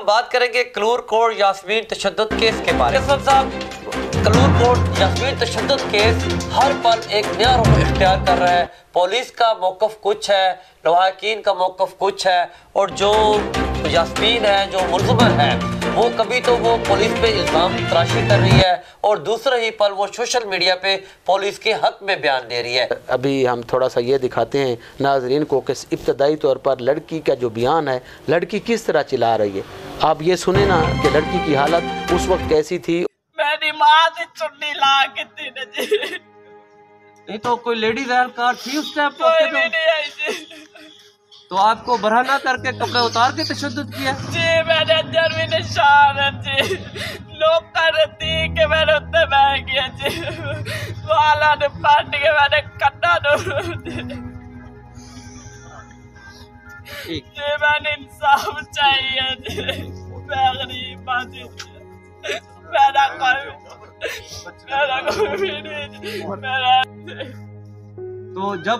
बात करेंगे क्लूर court Yasmin तशद्दुद case के बारे में। साहब, क्लूर कोर्ट यास्मीन तशद्दुद केस हर पल एक नया रुख इख्तियार कर रहा है। पुलिस का मौक़िफ़ कुछ है, लवाहकीन का मौक़िफ़ कुछ है, और जो यास्मीन है, जो मुल्ज़िमा है, वो कभी तो वो पुलिस पे इल्ज़ाम तराशी कर रही है और दूसरे ही पल वो सोशल मीडिया पे पुलिस के हक में बयान दे रही है। अभी हम थोड़ा सा ये दिखाते हैं नाज़रीन को कि इब्तदाई तौर पर लड़की का जो बयान है, लड़की किस तरह चिल्ला रही है। आप ये सुने ना कि लड़की की हालत उस वक्त कैसी थी। मेरी माँ से चुन्नी ला के थी ना जी। नहीं तो कोई लेडीज एहलकार थी उस टाइम कोई भी नहीं आई जी। तो आपको बरहना करके कपड़े उतार के तशद्दुद किया जी। मेरे अंदर भी निशान है जी। लोग कर थी कि मैंने उत्ते बह गया जी। वाला ने पट के मैंने कन्ना जी। मैंने इंसाफ चाहिए जी। मैं गरीब आदमी, मेरा कोई भी नहीं। तो जब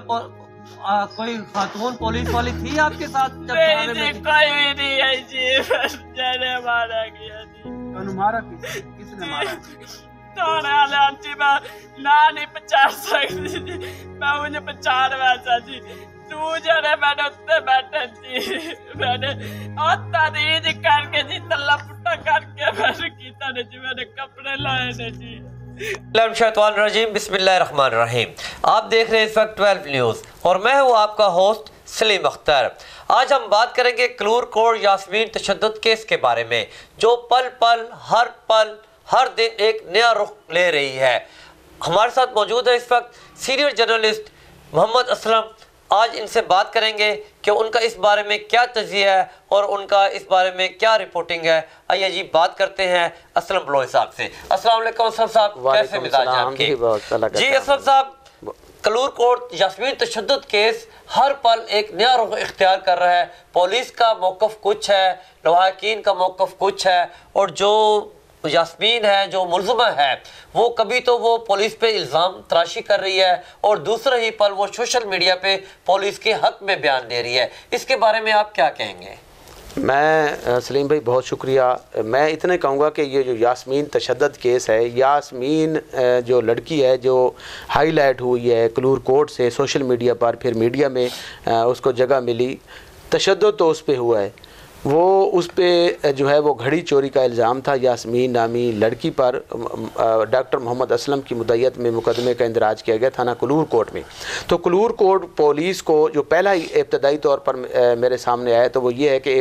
कोई खातून पुलिस वाली थी आपके साथ? नहीं जी, कोई भी नहीं है जी। मैंने मारा गया जी। मारा किसने मारा? थाने वाले जी, मैं ना नहीं पहचान सकती जी। मैं मुझे पहचान वैसा जी। तू जने मैंने उत्ते बैठे जी। मैंने तारीज करके जी, तल्ला पुट्टा करके मैंने कीता ने जी। मैंने कपड़े लाए ने जी। बिस्मिल्लाहिर्रहमानिर्रहीम। आप देख रहे हैं इस वक्त 12 न्यूज़ और मैं हूँ आपका होस्ट सलीम अख्तर। आज हम बात करेंगे क्लूर कोर्ट यास्मीन तशद्दुद केस के बारे में, जो पल हर दिन एक नया रुख ले रही है। हमारे साथ मौजूद है इस वक्त सीनियर जर्नलिस्ट मोहम्मद असलम। आज इनसे बात करेंगे कि उनका इस बारे में क्या तज़किया है और उनका इस बारे में क्या रिपोर्टिंग है। आइए जी बात करते हैं असलम बलोच साहब से। अस्सलाम वालेकुम असलम साहब, कैसे मिजाज हैं आपके? जी असलम साहब, क्लूर कोर्ट यास्मीन तशद्दुद केस हर पल एक नया रुख इख्तियार कर रहा है। पुलिस का मौक़िफ़ कुछ है, लवाहकीन का मौक़िफ़ कुछ है, और जो यास्मीन है, जो मुल्ज़िमा है, वो कभी तो वो पुलिस पे इल्ज़ाम तराशी कर रही है और दूसरे ही पल वो सोशल मीडिया पे पुलिस के हक में बयान दे रही है। इसके बारे में आप क्या कहेंगे? मैं सलीम भाई बहुत शुक्रिया। मैं इतने कहूँगा कि ये जो यास्मीन तशद्दुद केस है, यास्मीन जो लड़की है जो हाईलाइट हुई है क्लूर कोर्ट से सोशल मीडिया पर, फिर मीडिया में उसको जगह मिली, तशद्दुद तो उस पर हुआ है। वो उस पर जो है वो घड़ी चोरी का इल्ज़ाम था यास्मीन नामी लड़की पर। डॉक्टर मोहम्मद असलम की मुद्दत में मुकदमे का इंदराज किया गया थाना क्लूर कोर्ट में। तो क्लूर कोर्ट पुलिस को जो पहला ही इब्तदाई तौर पर मेरे सामने आया तो वो ये है कि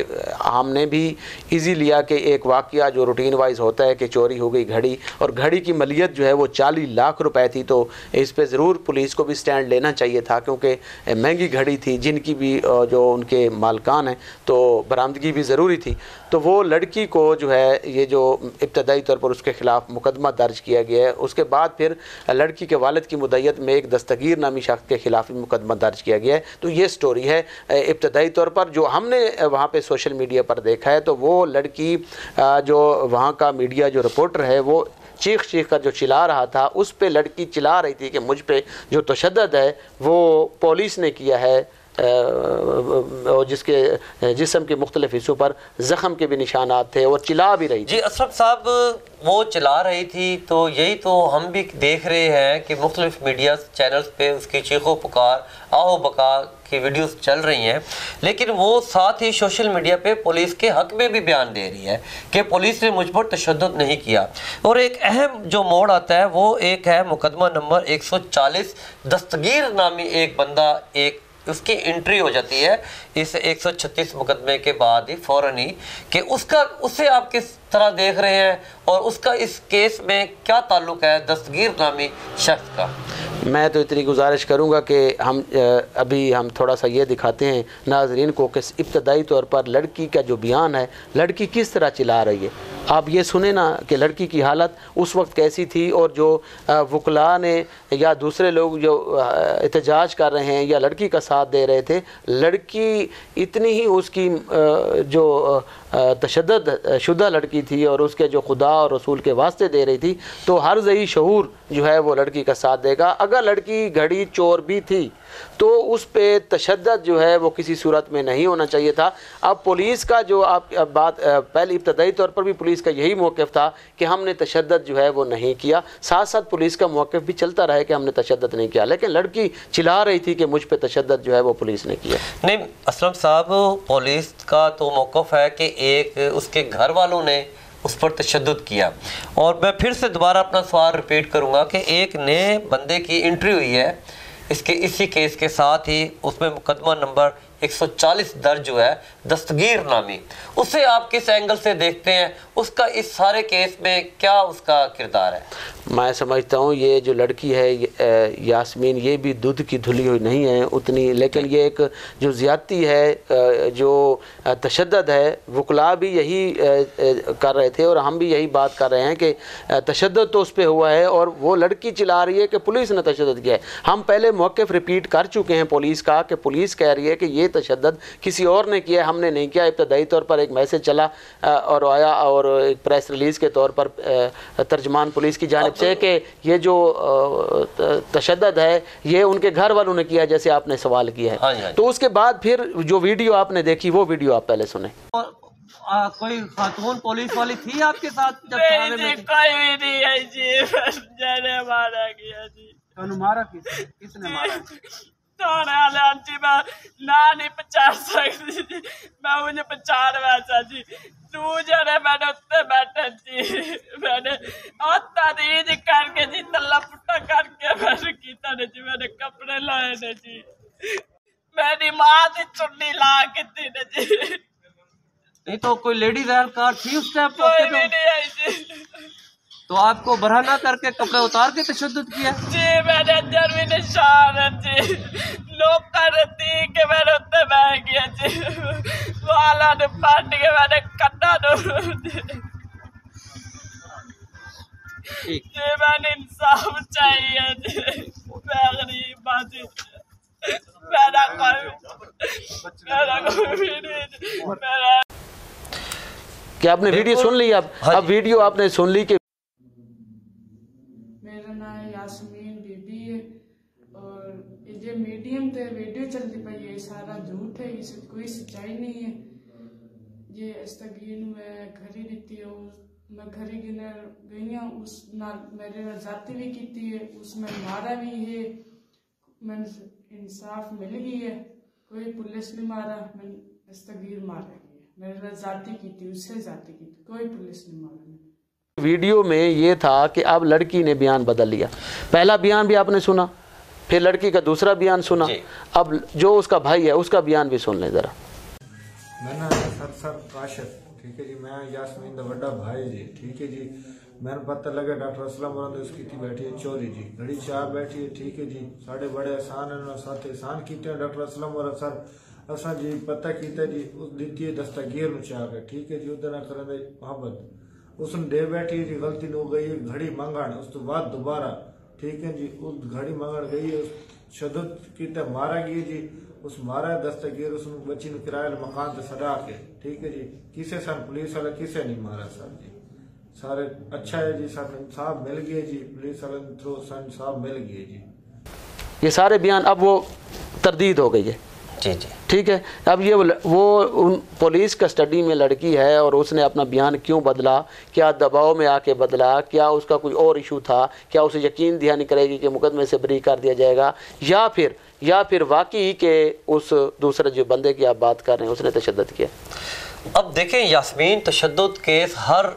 हमने भी इजी लिया कि एक वाक़या जो रूटीन वाइज होता है कि चोरी हो गई घड़ी, और घड़ी की मलियत जो है वो 40 लाख रुपए थी। तो इस पर ज़रूर पुलिस को भी स्टैंड लेना चाहिए था, क्योंकि महंगी घड़ी थी, जिनकी भी जो उनके मालकान हैं, तो बरामदगी भी ज़रूरी थी। तो वो लड़की को जो है ये जो इब्तदाई तौर पर उसके ख़िलाफ़ मुकदमा दर्ज किया गया है। उसके बाद फिर लड़की के वालिद की मुद्दत में एक दस्तगीर नामी शख्स के ख़िलाफ़ मुकदमा दर्ज किया गया है। तो ये स्टोरी है इब्तदाई तौर पर जो हमने वहाँ पे सोशल मीडिया पर देखा है। तो वो लड़की जो वहाँ का मीडिया जो रिपोर्टर है वो चीख कर जो चिल्ला रहा था, उस पर लड़की चिल्ला रही थी कि मुझ पे जो तशद्दुद है वो पुलिस ने किया है, और जिसके जिस्म के मुख्तलिफ हिस्सों पर ज़ख़म के भी निशानात थे, और चिल्ला भी रही थी। जी असरफ साहब, वो चिल्ला रही थी तो यही तो हम भी देख रहे हैं कि मुख्तलिफ मीडिया चैनल्स पे उसकी चीखो पुकार, आओ बका की वीडियोस चल रही हैं, लेकिन वो साथ ही सोशल मीडिया पे पुलिस के हक में भी बयान दे रही है कि पुलिस ने मुझ पर तशद्दुद नहीं किया। और एक अहम जो मोड़ आता है वो एक है मुकदमा नंबर 140, दस्तगीर नामी एक बंदा, एक उसकी एंट्री हो जाती है इस 136 मुकदमे के बाद ही फ़ौरन ही, कि उससे आप किस तरह देख रहे हैं और उसका इस केस में क्या ताल्लुक़ है दस्तगीर नामी शख्स का? मैं तो इतनी गुजारिश करूँगा कि हम थोड़ा सा ये दिखाते हैं नाज़रीन को कि इब्तदाई तौर पर लड़की का जो बयान है, लड़की किस तरह चिल्ला रही है। आप ये सुने ना कि लड़की की हालत उस वक्त कैसी थी, और जो वकला ने या दूसरे लोग जो एहतजाज कर रहे हैं या लड़की का साथ दे रहे थे, लड़की इतनी ही उसकी जो तशद्दुद शुदा लड़की थी और उसके जो खुदा और रसूल के वास्ते दे रही थी, तो हर ज़ई शऊर जो है वो लड़की का साथ देगा। अगर लड़की घड़ी चोर भी थी तो उस पे तशद्दुद जो है वो किसी सूरत में नहीं होना चाहिए था। अब पुलिस का जो आप बात पहले इब्तदाई तौर पर भी पुलिस का यही मौक़िफ़ था कि हमने तशद्दुद जो है वो नहीं किया, साथ साथ पुलिस का मौक़िफ़ भी चलता रहा कि हमने तशद्दुद नहीं किया, लेकिन लड़की चिल्ला रही थी कि मुझ पे तशद्दुद जो है वो पुलिस ने किया। नहीं असलम साहब, पुलिस का तो मौक़िफ़ है कि एक उसके घर वालों ने उस पर तशद्दुद किया। और मैं फिर से दोबारा अपना सवाल रिपीट करूँगा कि एक नए बंदे की एंट्री हुई है इसके इसी केस के साथ ही, उसमें मुकदमा नंबर 140 दर्ज जो है दस्तगीर नामी, उसे आप किस एंगल से देखते हैं? उसका इस सारे केस में क्या उसका किरदार है? मैं समझता हूँ ये जो लड़की है यास्मीन, ये भी दूध की धुली हुई नहीं है उतनी, लेकिन ये एक जो ज़्यादती है, जो तशद्दुद है, वकला भी यही कर रहे थे और हम भी यही बात कर रहे हैं कि तशद्दुद तो उस पर हुआ है और वो लड़की चिल्ला रही है कि पुलिस ने तशद्दुद किया है। हम पहले मौक़िफ़ रिपीट कर चुके हैं पुलिस का कि पुलिस कह रही है कि ये तशद्दुद किसी और ने किया, हमने नहीं किया। इब्तदाई तौर पर एक मैसेज चला और आया और एक प्रेस रिलीज़ के तौर पर तर्जमान पुलिस की जानिब से कि ये जो तशद्दुद है ये उनके घर वालों ने किया, जैसे आपने सवाल किया है। हाँ। तो उसके बाद फिर जो वीडियो आपने देखी वो वीडियो आप पहले सुने। कोई खातून पुलिस वाली थी आपके साथ जब थाने में? कोई भी नहीं है जी, मैंने मारा गया जी। मारा किसने मारा? थाने वाले आंटी मैं ना नहीं पहचान सकती जी, मैं मुझे पहचान वैसा जी। तू जरे मैंने उत्ते बैठे जी, मैंने तारीज करके जी तल्ला पुट्टा करके मैंने किया ने जी, मैंने कपड़े लाए ने जी, मेरी माँ की चुन्नी ला के दी ने जी। नहीं तो कोई लेडीज एहलकार थी उस टाइम? कोई भी नहीं आई जी। तो आपको बरहना करके कपड़े उतार के तशद्दुद किया जी? मैंने अंदर भी निशान है जी, नौकर थी कि मैंने उत्ते बह गया जी, वाला ने पट के मैंने कन्ना जी, मैंने इंसाफ चाहिए जी, मैं गरीब बाजी, मेरा कोई भी नहीं मेरा। क्या आपने वीडियो सुन ली? अब वीडियो आपने सुन ली कि मेरा नाम यास्मीन बीबी है और ये मीडियम ते वीडियो चलती पई है, सारा झूठ है, इस कोई सच्चाई नहीं है। ये दस्तगीर मैं घरी दी है, मैं घरी गिने गई हूँ, उस नाल मेरे नाल जाती भी की है, उसमें मारा भी है, मैंने इंसाफ मिल गई है, कोई पुलिस नहीं मारा, मैं दस्तगीर मारा गई है, मेरे नाल जाती की, उससे जाती की, कोई पुलिस नहीं मारा। वीडियो में ये था कि अब लड़की ने बयान बदल लिया। पहला बयान भी आपने सुना, फिर लड़की का दूसरा बयान सुना, अब जो उसका भाई है उसका बयान भी सुन लें ज़रा। मैं ना सर काशिफ, ठीक है जी, मैं यास्मीन दा बड़ा भाई जी, ठीक है जी। मैंने पता लगा डॉक्टर असलम और उसकी थी बैठी है चोरी जी, घड़ी चाह बैठी है, ठीक है जी। साढ़े बड़े एहसान है, साथ एहसान किए डॉक्टर असलम और सर असा जी पता किया जी, उस दी है दस्तगीर नु चाह के, ठीक है जी। उधर ना करें मोहब्बत उसने दे बैठी जी, गलती हो गई घड़ी मंगण, उस तो बाद दोबारा, ठीक है जी, उस घड़ी मंगण गई है, शदत की मारा गई जी, उस मारा दस्तगीर उस बच्ची ने किराए मकान से सड़ा के, ठीक है जी। किसे सन पुलिस वाले किसे नहीं मारा सर जी, सारे अच्छा है जी, सर इंसाफ मिल गया जी, पुलिस वाले थ्रू सन इंसाफ मिल गया जी। ये सारे बयान अब वो तरदीद हो गई है जी जी, ठीक है। अब ये वो उन पुलिस कस्टडी में लड़की है और उसने अपना बयान क्यों बदला, क्या दबाव में आके बदला, क्या उसका कोई और इशू था, क्या उसे यकीन दिया नहीं करेगी कि मुकदमे से बरी कर दिया जाएगा, या फिर वाकई के उस दूसरे जो बंदे की आप बात कर रहे हैं उसने तशद्दुद किया। अब देखें यास्मीन तशद्दुद केस हर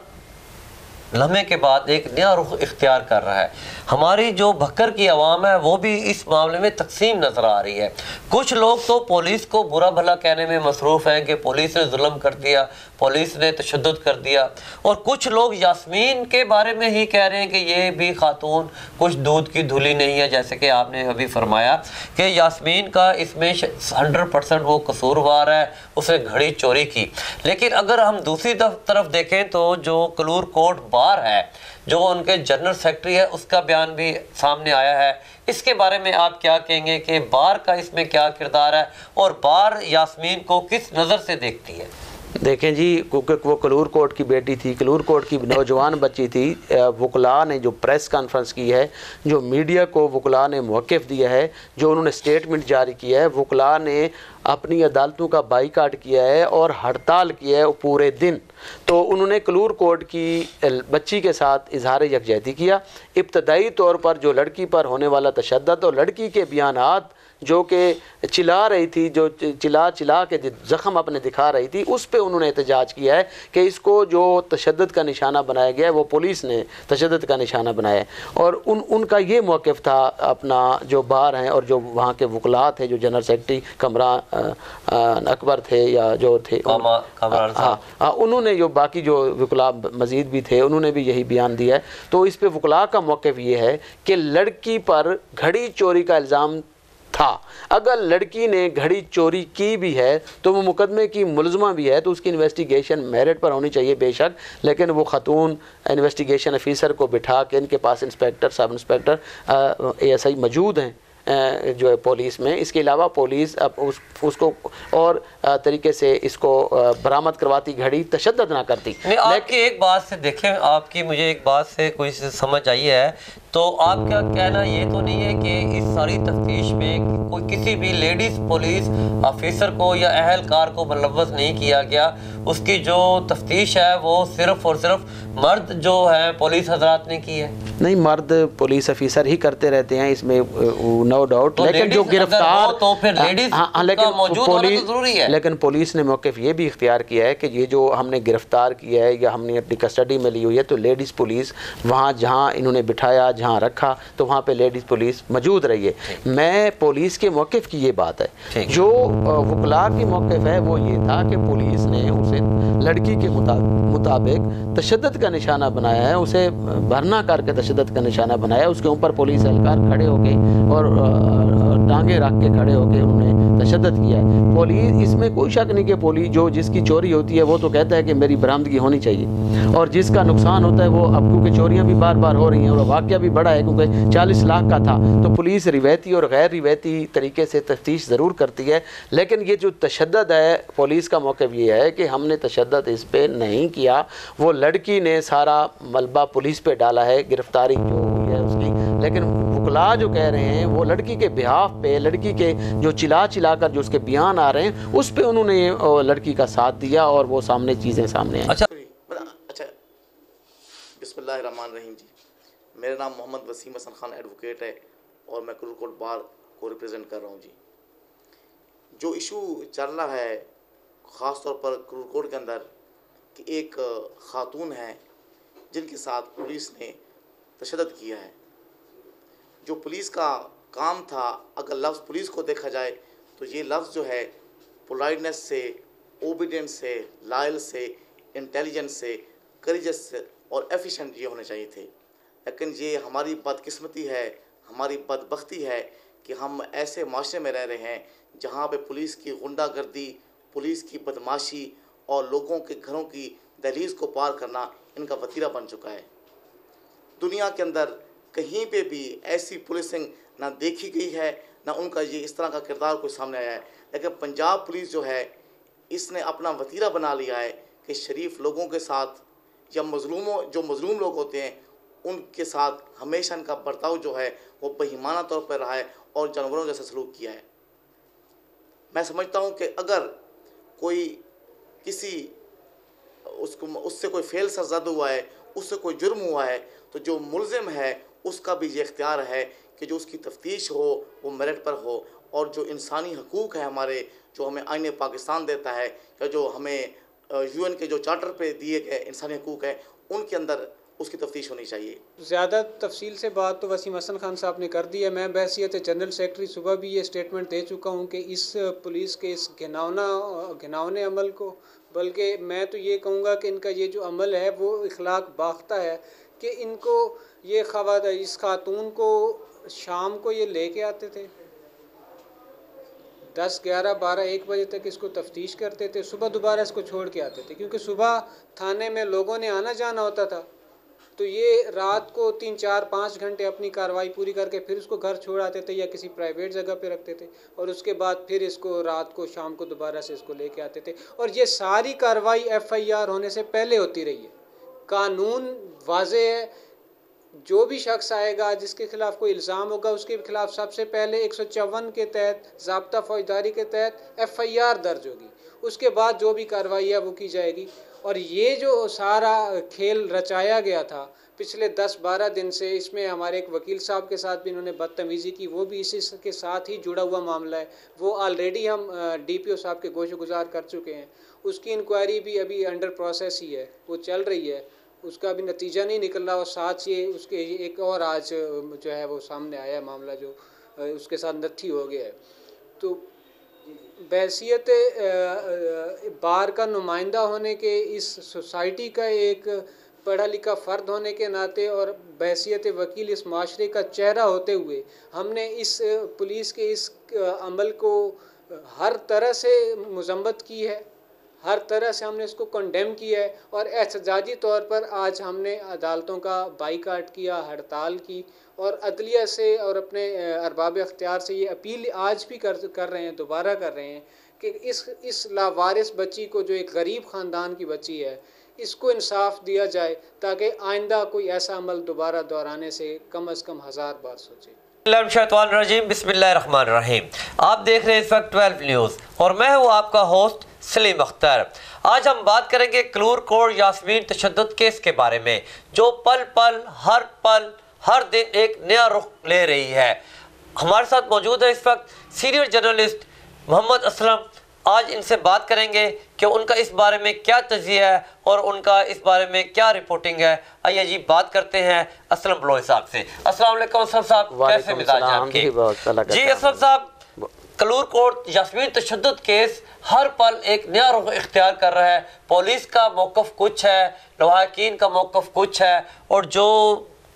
लम्हे के बाद एक नया रुख इख्तियार कर रहा है। हमारी जो भक्कर की आवाम है वो भी इस मामले में तकसीम नज़र आ रही है। कुछ लोग तो पुलिस को बुरा भला कहने में मसरूफ़ हैं कि पुलिस ने जुल्म कर दिया, पुलिस ने तशद्दुद कर दिया, और कुछ लोग यास्मीन के बारे में ही कह रहे हैं कि ये भी खातून कुछ दूध की धुली नहीं है, जैसे कि आपने अभी फरमाया कि यास्मीन का इसमें 100% वो कसूरवार है, उसने घड़ी चोरी की। लेकिन अगर हम दूसरी तरफ देखें तो जो कलूर कोट बार है, जो उनके जनरल सेक्रेटरी है, उसका बयान भी सामने आया है। इसके बारे में आप क्या कहेंगे कि बार का इसमें क्या किरदार है और बार यास्मीन को किस नज़र से देखती है? देखें जी, क्योंकि वो कलूर कोट की बेटी थी, कलूर कोट की नौजवान बच्ची थी। वकला ने जो प्रेस कॉन्फ्रेंस की है, जो मीडिया को वकला ने मौक़िफ़ दिया है, जो उन्होंने स्टेटमेंट जारी किया है, वकला ने अपनी अदालतों का बाईकाट किया है और हड़ताल किया है पूरे दिन। तो उन्होंने कलूर कोट की बच्ची के साथ इजहार यकजहती किया। इब्तदाई तौर पर जो लड़की पर होने वाला तशद्दुद और लड़की के बयानात जो कि चिल्ला रही थी, जो चिल्ला के ज़ख़म अपने दिखा रही थी, उस पे उन्होंने एहतजाज किया है कि इसको जो तशद्दुद का निशाना बनाया गया है वो पुलिस ने तशद्दुद का निशाना बनाया है। और उनका ये मौक़िफ़ था अपना, जो बार हैं और जो वहाँ के वकला थे, जो जनरल सेक्रेटरी कमरान अकबर थे या जो थे, हाँ, उन्होंने जो बाकी जो वकला मज़ीद भी थे उन्होंने भी यही बयान दिया है। तो इस पर वकला का मौक़िफ़ ये है कि लड़की पर घड़ी चोरी का इल्ज़ाम था। अगर लड़की ने घड़ी चोरी की भी है तो वो मुकदमे की मुलज़मा भी है, तो उसकी इन्वेस्टिगेशन मेरिट पर होनी चाहिए बेशक, लेकिन वो ख़तून इन्वेस्टिगेशन ऑफिसर को बिठा के, इनके पास इंस्पेक्टर, सब इंस्पेक्टर, ASI मौजूद हैं जो है पुलिस में। इसके अलावा पुलिस अब उसको और तरीके से इसको बरामद करवाती, घड़ी तशद्दुद ना करती। आपकी एक बात से देखें, आपकी मुझे एक बात से कोई समझ आई है, तो आपका कहना ये तो नहीं है कि इस सारी तफ्तीश में कोई किसी भी लेडीज़ पुलिस ऑफिसर को या अहलकार को मुलव्वस नहीं किया गया? उसकी जो तफ्तीश है वो सिर्फ और सिर्फ मर्द जो है पुलिस हजरात ने की है? नहीं, मर्द पुलिस ऑफिसर ही करते रहते हैं, इसमें नो डाउट। तो लेकिन जो गिरफ्तार, तो फिर लेडीज का मौजूद होना तो जरूरी है। लेकिन पुलिस ने मौक़िफ़ ये भी इख्तियार किया है कि ये जो हमने गिरफ्तार किया है या हमने अपनी कस्टडी में ली हुई है, तो लेडीज़ पुलिस वहाँ जहाँ इन्होंने बिठाया, जहाँ रखा, तो वहाँ पे लेडीज़ पुलिस मौजूद रही है। मैं पुलिस के मौक़िफ़ की ये बात है। जो वकला की मौक़िफ़ है वो ये था कि पुलिस ने उसे लड़की के मुताबिक तशद्दुद का निशाना बनाया है, उसे भरना करके तशद्दुद का निशाना बनाया। उसके ऊपर पुलिस एहलकार खड़े होके और टांगे रख के खड़े होके उन्होंने तशद्दुद किया है। पुलिस, इसमें कोई शक नहीं कि पुलिस जो जिसकी चोरी होती है वो तो कहता है कि मेरी बरामदगी होनी चाहिए, और जिसका नुकसान होता है वो, अब क्योंकि चोरियाँ भी बार बार हो रही हैं और वाक़या भी बड़ा है क्योंकि 40 लाख का था, तो पुलिस रिवायती और गैर रिवायती तरीके से तफ्तीश ज़रूर करती है। लेकिन ये जो तशद्दुद है, पुलिस का मौक़िफ़ ये है कि हमने तशद्दुद इस पर नहीं किया, वो लड़की ने सारा मलबा पुलिस पे डाला है, गिरफ्तारी जो हुई है उसकी। लेकिन वकला जो कह रहे हैं वो लड़की के बिहाफ पे, लड़की के जो चिल्ला कर जो उसके बयान आ रहे हैं उस पे उन्होंने लड़की का साथ दिया और वो सामने चीज़ें सामने आई। अच्छा, बिस्मिल्लाहिर्रहमानिर्रहीम जी, मेरा नाम मोहम्मद वसीम हसन खान एडवोकेट है और मैं कलूर कोट बार को रिप्रेजेंट कर रहा हूँ जी। जो इशू चल रहा है ख़ास तौर पर कलूर कोट के अंदर कि एक ख़ातून है जिनके साथ पुलिस ने तशद्दुद किया है। जो पुलिस का काम था, अगर लफ्ज़ पुलिस को देखा जाए तो ये लफ्ज़ जो है पोलाइटनेस से, ओबीडियंस से, लॉयल से, इंटेलिजेंस से, करेजस से और एफिशिएंट ये होने चाहिए थे। लेकिन ये हमारी बदकिस्मती है, हमारी बदबख्ती है कि हम ऐसे माशरे में रह रहे हैं जहाँ पे पुलिस की गुंडागर्दी, पुलिस की बदमाशी और लोगों के घरों की दहलीज़ को पार करना इनका वतीरा बन चुका है। दुनिया के अंदर कहीं पे भी ऐसी पुलिसिंग ना देखी गई है, ना उनका ये इस तरह का किरदार कोई सामने आया है। लेकिन पंजाब पुलिस जो है, इसने अपना वतीरा बना लिया है कि शरीफ लोगों के साथ या जो मजलूम लोग होते हैं उनके साथ हमेशा इनका बर्ताव जो है वो बेईमाना तौर पर रहा है और जानवरों जैसा सलूक किया है। मैं समझता हूँ कि अगर कोई किसी उससे कोई फेल सरजद हुआ है, उससे कोई जुर्म हुआ है, तो जो मुलजिम है उसका भी ये इख्तियार है कि जो उसकी तफ्तीश हो वो मेरिट पर हो, और जो इंसानी हकूक़ है हमारे, जो हमें आईन पाकिस्तान देता है या जो हमें UN के जो चार्टर पे दिए गए इंसानी हकूक़ हैं, उनके अंदर उसकी तफ्तीश होनी चाहिए। ज़्यादा तफसील से बात तो वसीम हसन खान साहब ने कर दी है। मैं बहैसियत जनरल सेक्रेटरी सुबह भी ये स्टेटमेंट दे चुका हूँ कि इस पुलिस के इस घिनौने अमल को, बल्कि मैं तो ये कहूँगा कि इनका ये जो अमल है वो इखलाक बाख्ता है कि इनको ये इस खातून को शाम को ये लेके आते थे, 10, 11, 12, 1 बजे तक इसको तफ्तीश करते थे, सुबह दोबारा इसको छोड़ के आते थे, क्योंकि सुबह थाने में लोगों ने आना जाना होता था। तो ये रात को 3, 4, 5 घंटे अपनी कार्रवाई पूरी करके फिर उसको घर छोड़ आते थे या किसी प्राइवेट जगह पे रखते थे, और उसके बाद फिर इसको रात को शाम को दोबारा से इसको लेके आते थे। और ये सारी कार्रवाई FIR होने से पहले होती रही है। कानून वाज़े है, जो भी शख्स आएगा जिसके खिलाफ कोई इल्ज़ाम होगा उसके खिलाफ सबसे पहले 154 के तहत ज़ाब्ता फौजदारी के तहत FIR दर्ज होगी, उसके बाद जो भी कार्रवाई है वो की जाएगी। और ये जो सारा खेल रचाया गया था पिछले 10-12 दिन से, इसमें हमारे एक वकील साहब के साथ भी इन्होंने बदतमीज़ी की, वो भी इसी के साथ ही जुड़ा हुआ मामला है। वो ऑलरेडी हम DPO साहब के गोशगुजार कर चुके हैं, उसकी इंक्वायरी भी अभी अंडर प्रोसेस ही है, वो चल रही है, उसका भी नतीजा नहीं निकल रहा। और साथ ये उसके एक और आज जो है वो सामने आया मामला जो उसके साथ नत्थी हो गया है। तो बहैसियत बार का नुमाइंदा होने के, इस सोसाइटी का एक पढ़ा लिखा फ़र्द होने के नाते और बहैसियत वकील इस माशरे का चेहरा होते हुए, हमने इस पुलिस के इस अमल को हर तरह से मज़म्मत की है, हर तरह से हमने इसको कंडेम किया है। और एहतजाजी तौर पर आज हमने अदालतों का बाइकाट किया, हड़ताल की, और अदलिया से और अपने अरबाब अख्तियार से ये अपील आज भी कर रहे हैं, दोबारा कर रहे हैं कि इस लावारिस बच्ची को, जो एक गरीब ख़ानदान की बच्ची है, इसको इंसाफ दिया जाए ताकि आइंदा कोई ऐसा अमल दोबारा दोहराने से कम अज़ कम 1000 बार सोचे। बिस्मिल्लाहिर्रहमानिर्रहीम। आप देख रहे हैं इस वक्त 12 न्यूज़ और मैं हूँ आपका होस्ट सलीम अख्तर। आज हम बात करेंगे क्लूर कोर्ट यास्मीन तशद्दुद केस के बारे में, जो पल हर दिन एक नया रुख ले रही है। हमारे साथ मौजूद है इस वक्त सीनियर जर्नलिस्ट मोहम्मद असलम। आज इनसे बात करेंगे कि उनका इस बारे में क्या तज़िया है और उनका इस बारे में क्या रिपोर्टिंग है। आइए जी बात करते हैं असलम बलोई साहब से। अस्सलाम वालेकुम असलम साहब, कैसे मिजाज हैं आपके? जी असलम साहब, क्लूर कोर्ट यास्मीन तशद्दुद केस हर पल एक नया रुख इख्तियार कर रहा है। पुलिस का मौक़िफ़ कुछ है, लवाहकीन का मौक़िफ़ कुछ है, और जो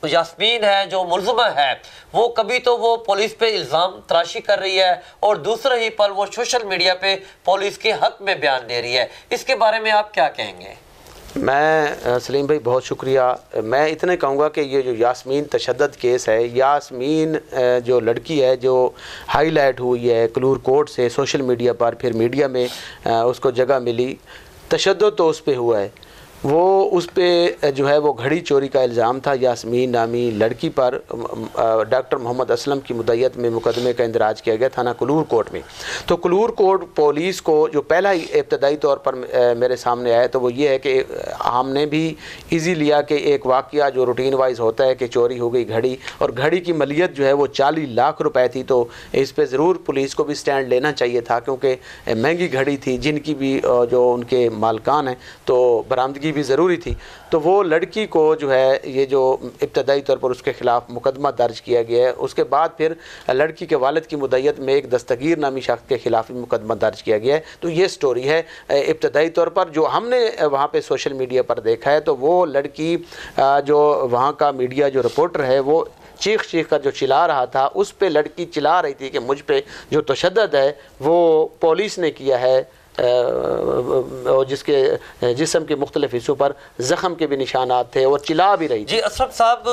यास्मीन है, जो मुल्ज़िमा है, वो कभी तो वो पुलिस पे इल्ज़ाम तराशी कर रही है और दूसरे ही पल वो सोशल मीडिया पे पुलिस के हक़ में बयान दे रही है। इसके बारे में आप क्या कहेंगे? मैं सलीम भाई बहुत शुक्रिया। मैं इतने कहूँगा कि ये जो यास्मीन तशद्दुद केस है, यास्मीन जो लड़की है जो हाईलाइट हुई है क्लूर कोर्ट से सोशल मीडिया पर, फिर मीडिया में उसको जगह मिली, तशद्दुद तो उस पर हुआ है। वो उस पर जो है वो घड़ी चोरी का इल्ज़ाम था यास्मीन नामी लड़की पर। डॉक्टर मोहम्मद असलम की मुद्दत में मुकदमे का इंदराज किया गया थाना क्लूर कोर्ट में। तो क्लूर कोर्ट पुलिस को जो पहला ही इब्तदाई तौर पर मेरे सामने आया तो वो ये है कि हमने भी इजी लिया कि एक वाक़या जो रूटीन वाइज होता है कि चोरी हो गई घड़ी, और घड़ी की मलियत जो है वो 40 लाख रुपए थी। तो इस पर ज़रूर पुलिस को भी स्टैंड लेना चाहिए था, क्योंकि महंगी घड़ी थी, जिनकी भी जो उनके मालकान हैं, तो बरामदगी भी ज़रूरी थी। तो वो लड़की को जो है ये जो इब्तदाई तौर पर उसके ख़िलाफ़ मुकदमा दर्ज किया गया है। उसके बाद फिर लड़की के वालिद की मुद्दत में एक दस्तगीर नामी शख्स के ख़िलाफ़ भी मुकदमा दर्ज किया गया है। तो ये स्टोरी है इब्तदाई तौर पर। जो हमने वहाँ पे सोशल मीडिया पर देखा है तो वो लड़की जो वहाँ का मीडिया जो रिपोर्टर है वो चीख कर जो चिल्ला रहा था, उस पे लड़की चिल्ला रही थी कि मुझ पे जो तशद्दुद है वो पुलिस ने किया है, और जिसके जिस्म के मुख्तलिफ हिस्सों पर ज़ख़म के भी निशानात थे, और चिल्ला भी रही थी। जी असलम साहब,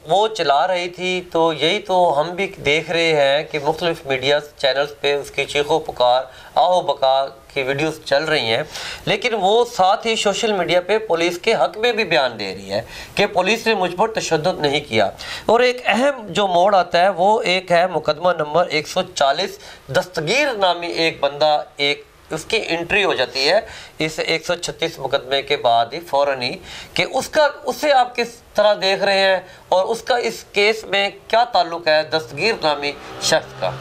वो चिल्ला रही थी तो यही तो हम भी देख रहे हैं कि मुख्तलिफ मीडिया चैनल्स पे उसकी चीखों पुकार आओ बका की वीडियोस चल रही हैं, लेकिन वो साथ ही सोशल मीडिया पे पुलिस के हक़ में भी बयान दे रही है कि पुलिस ने मुझ पर तशद्दुद नहीं किया। और एक अहम जो मोड़ आता है वो एक है मुकदमा नंबर 140, दस्तगीर नामी एक बंदा, एक उसकी एंट्री हो जाती है इस 136 मुकदमे के बाद ही फ़ौरन ही, कि उससे आप किस तरह देख रहे हैं और उसका इस केस में क्या ताल्लुक़ है दस्तगीर नामी शख्स का?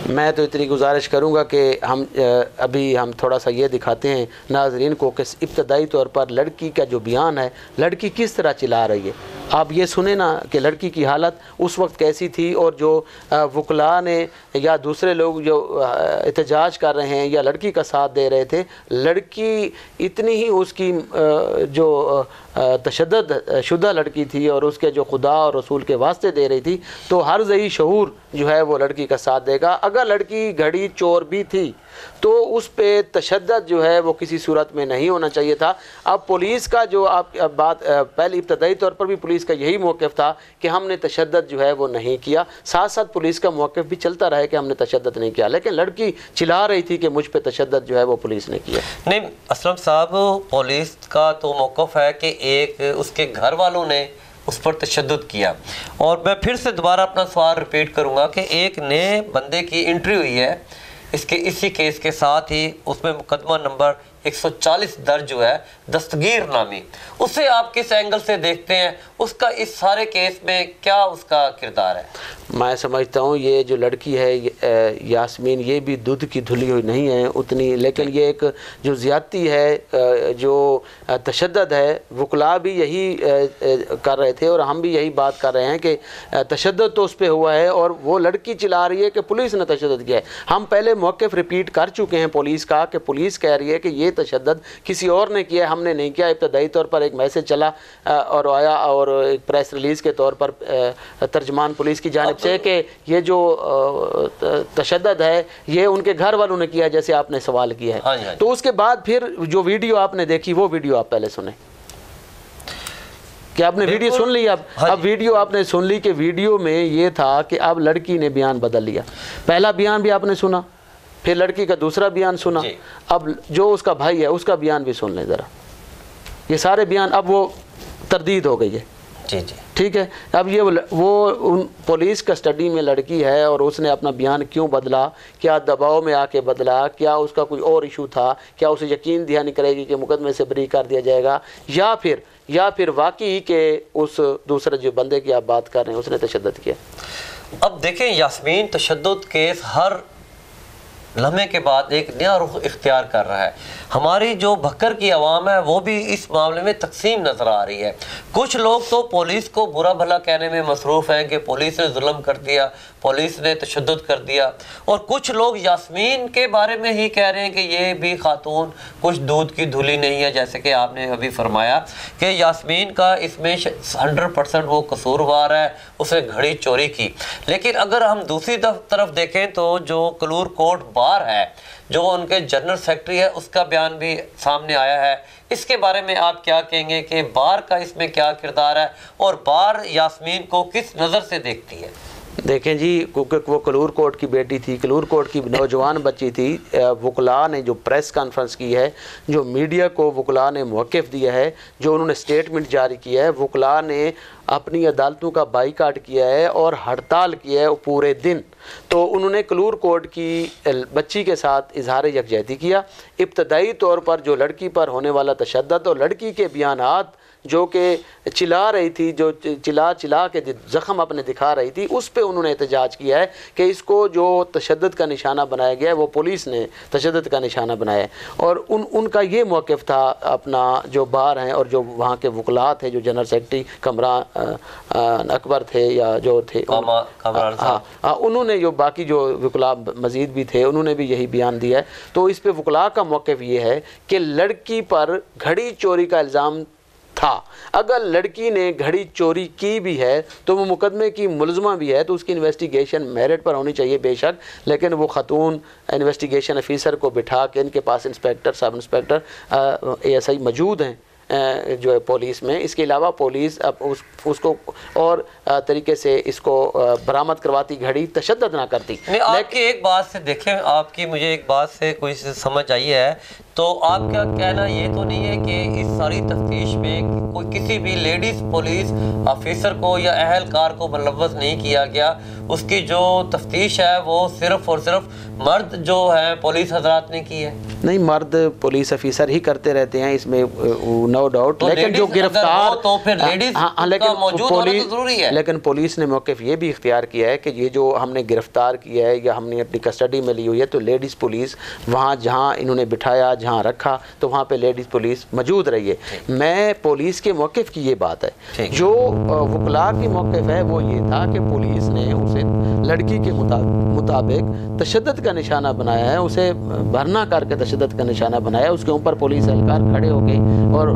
मैं तो इतनी गुजारिश करूँगा कि हम थोड़ा सा ये दिखाते हैं नाज़रीन को कि इब्तदाई तौर पर लड़की का जो बयान है, लड़की किस तरह चिल्ला रही है। आप ये सुने ना कि लड़की की हालत उस वक्त कैसी थी, और जो वकला ने या दूसरे लोग जो एहतजाज कर रहे हैं या लड़की का साथ दे रहे थे, लड़की इतनी ही उसकी जो तशद्दुद शुदा लड़की थी और उसके जो खुदा और रसूल के वास्ते दे रही थी, तो हर ज़ही शऊर जो है वो लड़की का साथ देगा। अगर लड़की घड़ी चोर भी थी तो उस पे तशद्दुद जो है वो किसी सूरत में नहीं होना चाहिए था। अब पुलिस का जो आप बात पहले इब्तदाई तौर पर भी पुलिस पुलिस का यही मौक़िफ़ था कि हमने तशद्दुद जो है वो नहीं किया। साथ साथ पुलिस का मौक़िफ़ भी चलता रहा कि हमने तशद्दुद नहीं किया, लेकिन लड़की चिल्ला रही थी कि मुझ पर तशद्दुद जो है वो पुलिस ने किया। नहीं असलम साहब, पुलिस का तो मौक़िफ़ है कि एक उसके घर वालों ने उस पर तशद्दुद किया। और मैं फिर से दोबारा अपना सवाल रिपीट करूँगा कि एक नए बंदे की एंट्री हुई है इसी केस के साथ ही, उसमें मुकदमा नंबर 140 दर्ज जो है दस्तगीर नामी, उसे आप किस एंगल से देखते हैं? उसका इस सारे केस में क्या उसका किरदार है? मैं समझता हूँ ये जो लड़की है यास्मीन, ये भी दूध की धुली हुई नहीं है उतनी, लेकिन ये एक जो ज़्यादती है, जो तशद्दुद है, वकला भी यही कर रहे थे और हम भी यही बात कर रहे हैं कि तशद्दुद तो उस पर हुआ है और वो लड़की चिल्ला रही है कि पुलिस ने तशद्दुद किया है। हम पहले मौक़िफ़ रिपीट कर चुके हैं पुलिस का कि पुलिस कह रही है कि ये तशद्दुद किसी और ने किया, हमने नहीं किया। इब्तदाई तौर पर एक मैसेज चला और आया और एक प्रेस रिलीज़ के तौर पर तर्जमान पुलिस की जानिब से कि ये जो तशद्दुद है ये उनके घर वालों ने किया, जैसे आपने सवाल किया है। हाँ जी, हाँ जी। तो उसके बाद फिर जो वीडियो आपने देखी वो वीडियो आप पहले सुने कि आपने वीडियो सुन ली। अब वीडियो आपने सुन ली कि वीडियो में ये था कि अब लड़की ने बयान बदल लिया। पहला बयान भी आपने सुना, फिर लड़की का दूसरा बयान सुना, अब जो उसका भाई है उसका बयान भी सुन लें ज़रा। ये सारे बयान अब वो तरदीद हो गई है। जी जी ठीक है। अब ये वो उन पुलिस कस्टडी में लड़की है और उसने अपना बयान क्यों बदला, क्या दबाव में आके बदला, क्या उसका कोई और इशू था, क्या उसे यकीन दहानी करेगी कि मुकदमे से बरी कर दिया जाएगा, या फिर वाकई के उस दूसरे जो बंदे की आप बात कर रहे हैं उसने तशद्दुद किया। अब देखें, यास्मीन तशद्दुद केस हर लम्हे के बाद एक नया रुख इख्तियार कर रहा है। हमारी जो भक्कर की आवाम है वो भी इस मामले में तकसीम नज़र आ रही है। कुछ लोग तो पुलिस को बुरा भला कहने में मसरूफ़ हैं कि पुलिस ने जुल्म कर दिया, पुलिस ने तशद्दुद कर दिया, और कुछ लोग यास्मीन के बारे में ही कह रहे हैं कि ये भी खातून कुछ दूध की धुली नहीं है, जैसे कि आपने अभी फरमाया कि यास्मीन का इसमें 100% वो कसूरवार है, उसने घड़ी चोरी की। लेकिन अगर हम दूसरी तरफ देखें तो जो कलूर कोट बार है, जो उनके जनरल सेक्रेटरी है, उसका बयान भी सामने आया है। इसके बारे में आप क्या कहेंगे कि बार का इसमें क्या किरदार है और बार यास्मीन को किस नज़र से देखती है? देखें जी, क्योंकि वो कलूर कोट की बेटी थी, कलूर कोट की नौजवान बच्ची थी। वकला ने जो प्रेस कॉन्फ्रेंस की है, जो मीडिया को वकला ने मौक़िफ़ दिया है, जो उन्होंने स्टेटमेंट जारी किया है, वकला ने अपनी अदालतों का बाईकाट किया है और हड़ताल किया है पूरे दिन। तो उन्होंने कलूर कोट की बच्ची के साथ इजहार यकजहती किया। इब्तदाई तौर पर जो लड़की पर होने वाला तशद्दुद और लड़की के बयानात जो कि चिल्ला रही थी, जो चिल्ला के ज़ख़म अपने दिखा रही थी, उस पे उन्होंने एहतजाज किया है कि इसको जो तशद्दुद का निशाना बनाया गया है वो पुलिस ने तशद्दुद का निशाना बनाया है। और उनका ये मौक़िफ़ था अपना, जो बार हैं और जो वहाँ के वकला थे, जो जनरल सेक्रेटरी कमरान अकबर थे या जो थे, हाँ, उन्होंने जो बाकी जो वकला मज़ीद भी थे उन्होंने भी यही बयान दिया है। तो इस पर वकला का मौक़िफ़ ये है कि लड़की पर घड़ी चोरी का इल्ज़ाम था। अगर लड़की ने घड़ी चोरी की भी है तो वो मुकदमे की मुलज़मा भी है, तो उसकी इन्वेस्टिगेशन मेरिट पर होनी चाहिए बेशक, लेकिन वो ख़ातून इन्वेस्टिगेशन ऑफिसर को बिठा के, इनके पास इंस्पेक्टर, सब इंस्पेक्टर, ASI मौजूद हैं जो है पुलिस में। इसके अलावा पुलिस अब उसको और तरीके से इसको बरामद करवाती, घड़ी तशद्दुद ना करती। आपकी एक बात से देखें, आपकी मुझे एक बात से कोई समझ आई है, तो आपका कहना ये तो नहीं है कि इस सारी तफ्तीश में कोई किसी भी लेडीज़ पुलिस ऑफिसर को या अहलकार को मुलव्वस नहीं किया गया? उसकी जो तफ्तीश है वो सिर्फ़ और सिर्फ मर्द जो है पुलिस हजरात ने की है? नहीं, मर्द पुलिस ऑफिसर ही करते रहते हैं, इसमें नो डाउट। तो लेकिन जो गिरफ्तार तो फिर लेडीज लेकिन पुलिस ने मौक़िफ़ ये भी इख्तियार किया है कि ये जो हमने गिरफ्तार किया है या हमने अपनी कस्टडी में ली हुई है, तो लेडीज़ पुलिस वहाँ जहाँ इन्होंने बिठाया, जहाँ रखा, तो वहाँ पे लेडीज़ पुलिस मौजूद रही है। मैं पुलिस के मौक़िफ़ की ये बात है। जो वकला की मौक़िफ़ है वो ये था कि पुलिस ने उसे लड़की के मुताबिक तशद्दुद का निशाना बनाया है, उसे भरना करके तशद्दुद का निशाना बनाया। उसके ऊपर पुलिस एहलकार खड़े हो गए और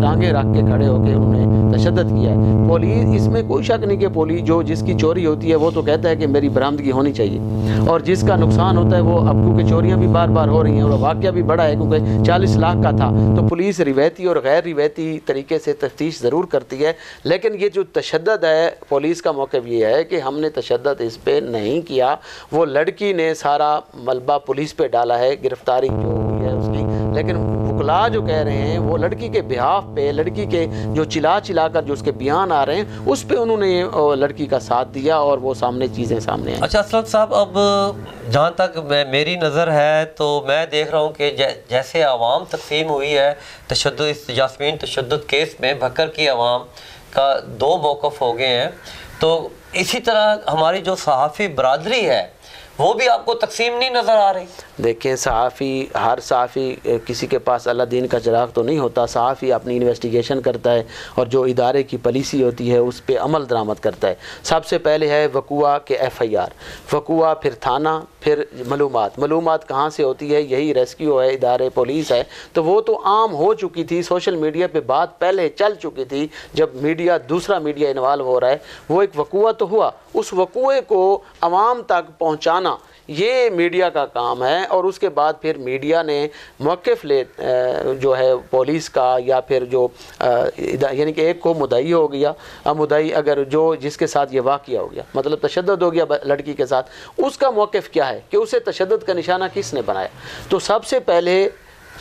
टांगे आगे रख के खड़े होकर उन्होंने तशद्दुद किया है। पुलिस, इसमें कोई शक नहीं कि पुलिस जिसकी चोरी होती है वो तो कहता है कि मेरी बरामदगी होनी चाहिए, और जिसका नुकसान होता है वो, अब क्योंकि चोरियाँ भी बार बार हो रही हैं और वाक़या भी बड़ा है क्योंकि 40 लाख का था, तो पुलिस रिवायती और गैर रिवायती तरीके से तफ्तीश ज़रूर करती है। लेकिन ये जो तशद्दुद है, पुलिस का मौक़िफ़ ये है कि हमने तशद्दुद इस पर नहीं किया। वो लड़की ने सारा मलबा पुलिस पे डाला है, गिरफ्तारी जो हुई है उसकी, लेकिन वकला जो कह रहे हैं वो लड़की के बिहाफ पे, लड़की के जो चिल्ला कर जो उसके बयान आ रहे हैं उस पे उन्होंने लड़की का साथ दिया और वो सामने चीज़ें सामने आई। अच्छा असलम साहब, अब जहाँ तक मेरी नज़र है तो मैं देख रहा हूँ कि जैसे आवाम तकसीम हुई है तशद्दुद, इस यास्मीन तशद्दुद केस में भक्कर की आवाम का 2 मौक़िफ़ हो गए हैं, तो इसी तरह हमारी जो सहाफ़ी बरादरी है वो भी आपको तकसीम नहीं नज़र आ रही। देखें, सहाफ़ी, हर सहाफ़ी किसी के पास अल्लाह दीन का चिराग तो नहीं होता। सहाफ़ी अपनी इन्वेस्टिगेशन करता है और जो इदारे की पॉलिसी होती है उस पर अमल दरामद करता है। सबसे पहले है वक़ुआ के FIR, वक़ुआ, फिर थाना, फिर मालूमात कहाँ से होती है, यही रेस्क्यू है, इदारे पुलिस है, तो वो तो आम हो चुकी थी। सोशल मीडिया पे बात पहले चल चुकी थी, जब मीडिया, दूसरा मीडिया इन्वॉल्व हो रहा है, वो एक वक़ुआ तो हुआ, उस वक़ुए को आवाम तक पहुँचाना ये मीडिया का काम है। और उसके बाद फिर मीडिया ने मौक़िफ़ ले जो है पुलिस का, या फिर जो यानी कि एक को मुद्दई हो गया, मुद्दई अगर जो जिसके साथ ये वाक़या हो गया, मतलब तशद्दुद हो गया लड़की के साथ, उसका मौक़िफ़ क्या है कि उसे तशद्दुद का निशाना किसने बनाया। तो सबसे पहले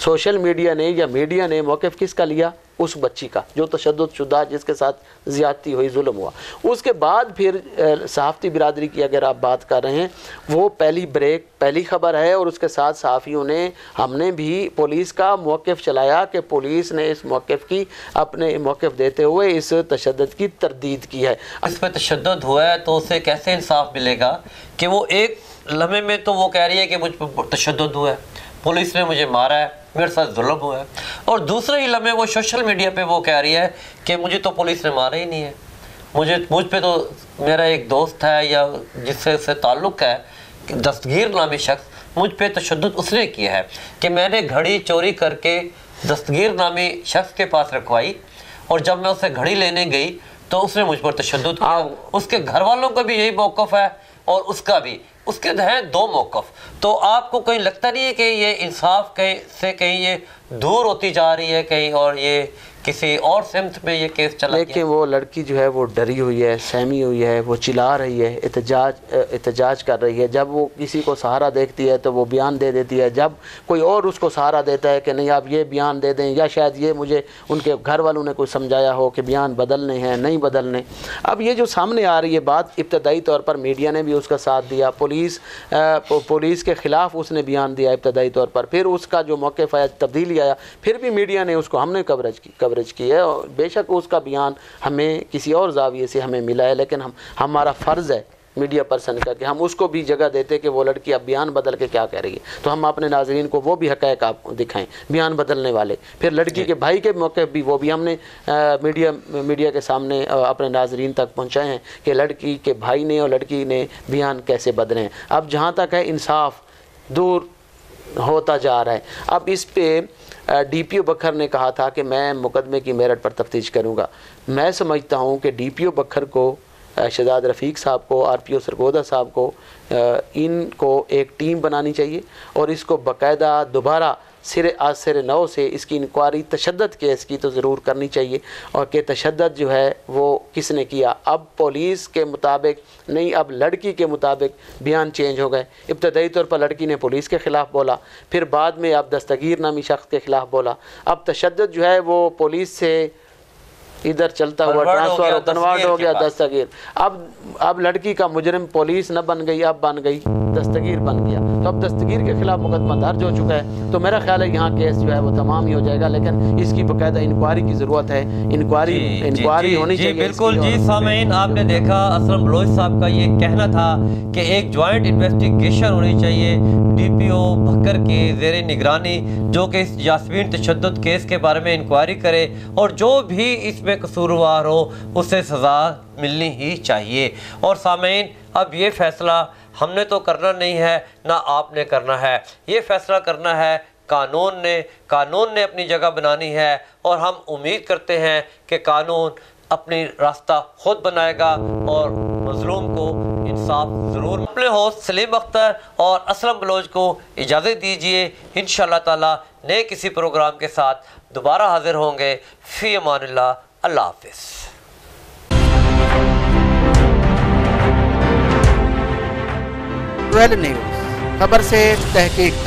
सोशल मीडिया ने या मीडिया ने मौक़िफ़ किसका लिया, उस बच्ची का जो तशद्दुद शुदा, जिसके साथ ज़्यादती हुई, जुल्म हुआ। उसके बाद फिर सहाफ़ती बिरादरी की अगर आप बात कर रहे हैं, वो पहली ख़बर है, और उसके साथ सहाफ़ियों ने, हमने भी पुलिस का मौक़िफ़ चलाया कि पुलिस ने इस मौक़िफ़ की, अपने मौक़िफ़ देते हुए इस तशद्दुद की तरदीद की है। इस पर तशद्दुद हुआ है तो उसे कैसे इंसाफ मिलेगा कि वो एक लम्हे में तो वो कह रही है कि मुझ पर तशद्दुद हुआ है, पुलिस ने मुझे मारा है, मेरे साथ जुल्म हुआ है, और दूसरे ही लम्हे वो सोशल मीडिया पे वो कह रही है कि मुझे तो पुलिस ने मारा ही नहीं है, मुझ पे तो मेरा एक दोस्त है या जिससे उससे ताल्लुक़ है, दस्तगीर नामी शख्स, मुझ पे तशद्दुद उसने किया है कि मैंने घड़ी चोरी करके दस्तगीर नामी शख्स के पास रखवाई, और जब मैं उससे घड़ी लेने गई तो उसने मुझ पर तशद्दुद किया। उसके घर वालों का भी यही मौक़िफ़ है और उसका भी, उसके हैं 2 मौक़िफ़। तो आपको कहीं लगता नहीं है कि ये इंसाफ कहीं ये दूर होती जा रही है कहीं, और ये किसी और सिमत में ये केस चला? देखिए, वो लड़की जो है वो डरी हुई है, सहमी हुई है, वो चिल्ला रही है, एहतजाज कर रही है। जब वो किसी को सहारा देखती है तो वो बयान दे देती है, जब कोई और उसको सहारा देता है कि नहीं आप ये बयान दे दें, या शायद ये मुझे उनके घर वालों ने कुछ समझाया हो कि बयान बदलने हैं, नहीं बदलने। अब ये जो सामने आ रही है बात, इब्तदाई तौर पर मीडिया ने भी उसका साथ दिया, पुलिस के ख़िलाफ़ उसने बयान दिया इब्तदाई तौर पर, फिर उसका जो मौक़िफ़ आया, तब्दीली आया, फिर भी मीडिया ने उसको, हमने कवरेज की है, और बेशक उसका बयान हमें किसी और जाविये से हमें मिला है, लेकिन हमारा फ़र्ज़ है मीडिया पर्सन का कि हम उसको भी जगह देते कि वो लड़की अब बयान बदल के क्या कह रही है, तो हम अपने नाज़रीन को वो भी हक़ाइक़ आपको दिखाएं, बयान बदलने वाले। फिर लड़की के भाई के मौक़िफ़ भी, वो भी हमने मीडिया के सामने अपने नाज़रीन तक पहुँचाए हैं कि लड़की के भाई ने और लड़की ने बयान कैसे बदले हैं। अब जहाँ तक है इंसाफ दूर होता जा रहा है। अब इस पे DPO बखर ने कहा था कि मैं मुकदमे की मेरिट पर तफ्तीश करूँगा। मैं समझता हूँ कि DPO बखर को, शहजाद रफ़ीक साहब को, RPO सरगोदा साहब को, इनको एक टीम बनानी चाहिए और इसको बाकायदा दोबारा सिरे नौ से इसकी इंक्वायरी तशद्दुद केस की तो ज़रूर करनी चाहिए, और कि तशद्दुद जो है वो किसने किया। अब पुलिस के मुताबिक नहीं, अब लड़की के मुताबिक बयान चेंज हो गए। इब्तदाई तौर पर लड़की ने पुलिस के ख़िलाफ़ बोला, फिर बाद में अब दस्तगीर नामी शख्स के ख़िलाफ़ बोला। अब तशद्दुद जो है वो पुलिस से इधर चलता हुआ ट्रांसफ़र कन्वर्ट हो गया दस्तगीर। अब लड़की का मुजरिम पुलिस न बन गई, अब बन गई दस्तगीर बन गया, तो अब दस्तगीर के खिलाफ मुकदमा दर्ज हो चुका है। तो मेरा ख्याल है यहाँ केस जो है वो तमाम ही हो जाएगा, लेकिन इसकी बाकायदा इंक्वायरी की ज़रूरत है, इंक्वायरी होनी चाहिए। बिल्कुल जी सामीन, आपने देखा असलम बलोच साहब का ये कहना था कि एक जॉइंट इन्वेस्टिगेशन होनी चाहिए DPO भक्कर के ज़ेरे निगरानी, जो कि इस यास्मीन तशद्दुद केस के बारे में इंक्वायरी करे और जो भी इसमें कसूरवार हो उसे सज़ा मिलनी ही चाहिए। और सामीन, अब ये फ़ैसला हमने तो करना नहीं है, ना आपने करना है, ये फ़ैसला करना है कानून ने अपनी जगह बनानी है और हम उम्मीद करते हैं कि कानून अपनी रास्ता खुद बनाएगा और मजलूम को इंसाफ ज़रूर। अपने होस्ट सलीम अख्तर और असलम बलोच को इजाज़त दीजिए। इंशाअल्लाह ताला नए किसी प्रोग्राम के साथ दोबारा हाजिर होंगे। फ़ी अमानिल्लाह, अल्लाह हाफ़िज़। ट्वेल्व न्यूज़, खबर से तहकीक तक।